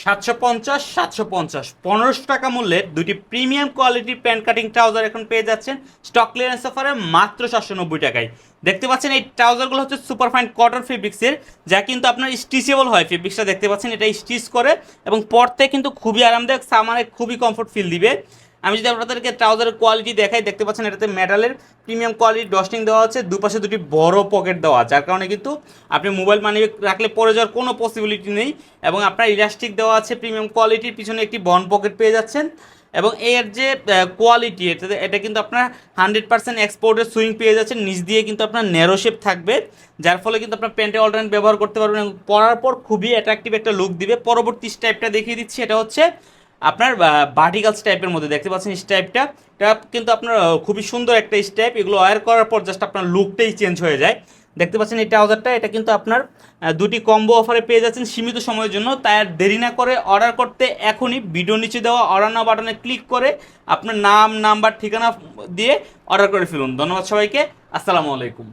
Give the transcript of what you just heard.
750 750 1500 টাকা মূল্যের দুটি প্রিমিয়াম কোয়ালিটির প্যান্ট কাটিং ট্রাউজার এখন পেয়ে যাচ্ছেন স্টক ক্লিয়ারেন্স অফারে মাত্র 790 টাকায়। দেখতে পাচ্ছেন এই ট্রাউজারগুলো হচ্ছে সুপারফাইন কটন ফেব্রিক্সের, যা কিন্তু আপনার স্টিচেবল হয়। ফেব্রিক্সটা দেখতে পাচ্ছেন, এটা স্টিচ করে এবং পরতে কিন্তু খুবই আরামদায়ক, সামারে খুবই কমফোর্ট ফিল দিবে। আমি যদি আপনাদেরকে ট্রাউজারের কোয়ালিটি দেখাই, দেখতে পাচ্ছেন এটাতে মেটালের প্রিমিয়াম কোয়ালিটি ডস্টিং দেওয়া আছে, দুপাশে দুটি বড় পকেট দেওয়া, যার কারণে কিন্তু আপনি মোবাইল মানি রাখলে পড়ে যাওয়ার কোনো পসিবিলিটি নেই। এবং আপনার ইলাস্টিক দেওয়া আছে প্রিমিয়াম কোয়ালিটির, পিছনে একটি বন পকেট পেয়ে যাচ্ছেন। এবং এর যে কোয়ালিটি, এটা কিন্তু আপনার 100% এক্সপোর্টের সুইং পেয়ে যাচ্ছেন, নিচ দিয়ে কিন্তু আপনার ন্যারো শেপ থাকবে, যার ফলে কিন্তু আপনার প্যান্টে অল্টারনেট ব্যবহার করতে পারবেন এবং পরার পর খুবই অ্যাট্রাকটিভ একটা লুক দিবে। পরবর্তী স্টাইপটা দেখিয়ে দিচ্ছি, এটা হচ্ছে আপনার ভার্টিক্যাল স্টাইপের মধ্যে দেখতে পাচ্ছেন স্টাইপটা, এটা কিন্তু আপনার খুবই সুন্দর একটা স্টাইপ। এগুলো ওয়্যার করার পর জাস্ট আপনার লুকটাই চেঞ্জ হয়ে যায়। দেখতে পাচ্ছেন এই ট্রাউজারটা, এটা কিন্তু আপনার দুটি কম্বো অফারে পেয়ে যাচ্ছেন সীমিত সময়ের জন্য। তাই আর দেরি না করে অর্ডার করতে এখনই ভিডিও নিচে দেওয়া অর্ডার নাও বাটনে ক্লিক করে আপনার নাম, নাম্বার, ঠিকানা দিয়ে অর্ডার করে ফেলুন। ধন্যবাদ সবাইকে, আসসালামু আলাইকুম।